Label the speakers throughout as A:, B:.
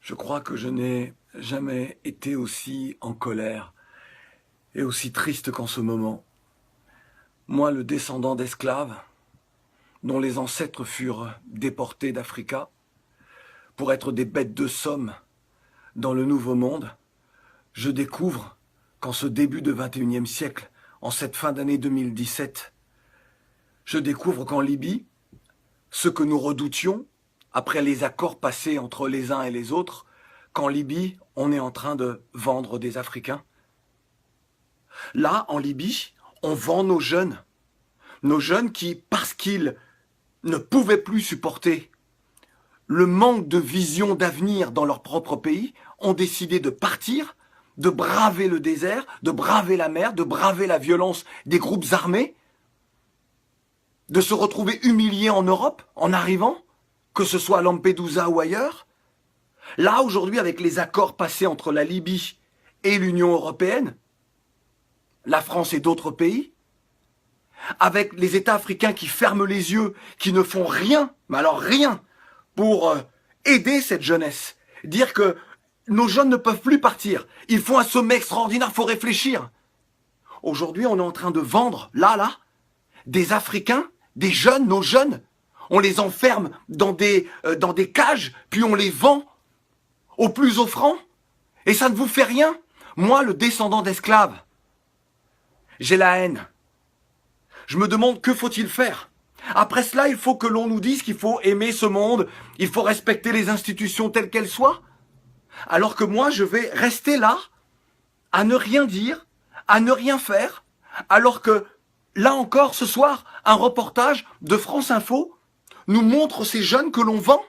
A: Je crois que je n'ai jamais été aussi en colère et aussi triste qu'en ce moment. Moi, le descendant d'esclaves, dont les ancêtres furent déportés d'Africa pour être des bêtes de somme dans le Nouveau Monde, je découvre qu'en ce début de XXIe siècle, en cette fin d'année 2017, je découvre qu'en Libye, ce que nous redoutions, après les accords passés entre les uns et les autres, qu'en Libye, on est en train de vendre des Africains. Là, en Libye, on vend nos jeunes qui, parce qu'ils ne pouvaient plus supporter le manque de vision d'avenir dans leur propre pays, ont décidé de partir, de braver le désert, de braver la mer, de braver la violence des groupes armés, de se retrouver humiliés en Europe en arrivant, que ce soit à Lampedusa ou ailleurs. Là, aujourd'hui, avec les accords passés entre la Libye et l'Union européenne, la France et d'autres pays, avec les États africains qui ferment les yeux, qui ne font rien, mais alors rien, pour aider cette jeunesse. Dire que nos jeunes ne peuvent plus partir. Ils font un sommet extraordinaire, il faut réfléchir. Aujourd'hui, on est en train de vendre, là, des Africains, des jeunes, nos jeunes. On les enferme dans des cages, puis on les vend au plus offrant. Et ça ne vous fait rien. Moi, le descendant d'esclaves, j'ai la haine. Je me demande que faut-il faire. Après cela, il faut que l'on nous dise qu'il faut aimer ce monde, il faut respecter les institutions telles qu'elles soient. Alors que moi, je vais rester là, à ne rien dire, à ne rien faire, alors que, là encore, ce soir, un reportage de France Info nous montre ces jeunes que l'on vend.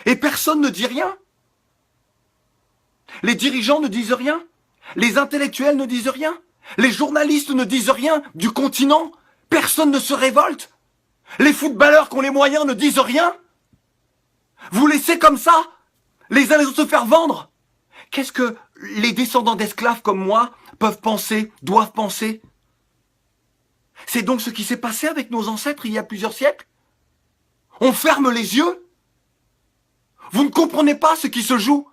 A: Et personne ne dit rien. Les dirigeants ne disent rien. Les intellectuels ne disent rien. Les journalistes ne disent rien du continent. Personne ne se révolte. Les footballeurs qui ont les moyens ne disent rien. Vous laissez comme ça les uns les autres se faire vendre. Qu'est-ce que les descendants d'esclaves comme moi peuvent penser, doivent penser? C'est donc ce qui s'est passé avec nos ancêtres il y a plusieurs siècles. On ferme les yeux. Vous ne comprenez pas ce qui se joue.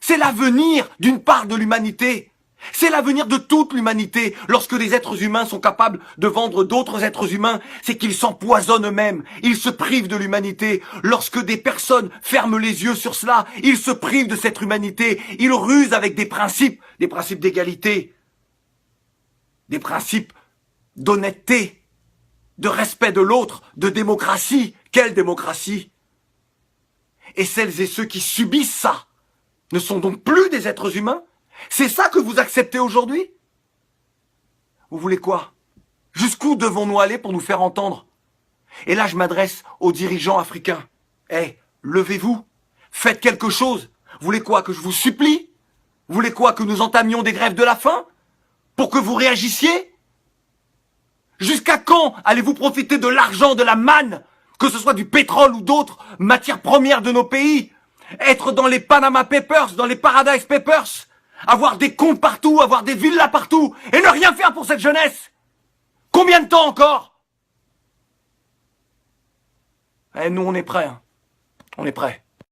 A: C'est l'avenir d'une part de l'humanité. C'est l'avenir de toute l'humanité. Lorsque les êtres humains sont capables de vendre d'autres êtres humains, c'est qu'ils s'empoisonnent eux-mêmes. Ils se privent de l'humanité. Lorsque des personnes ferment les yeux sur cela, ils se privent de cette humanité. Ils rusent avec des principes d'égalité, des principes d'honnêteté, de respect de l'autre, de démocratie. Quelle démocratie? Et celles et ceux qui subissent ça ne sont donc plus des êtres humains? C'est ça que vous acceptez aujourd'hui? Vous voulez quoi? Jusqu'où devons-nous aller pour nous faire entendre? Et là, je m'adresse aux dirigeants africains. Levez-vous, faites quelque chose. Vous voulez quoi? Que je vous supplie? Vous voulez quoi? Que nous entamions des grèves de la faim? Pour que vous réagissiez? Jusqu'à quand allez-vous profiter de l'argent, de la manne, que ce soit du pétrole ou d'autres matières premières de nos pays? Être dans les Panama Papers, dans les Paradise Papers, avoir des comptes partout, avoir des villas partout, et ne rien faire pour cette jeunesse? Combien de temps encore? Nous, on est prêts. On est prêts.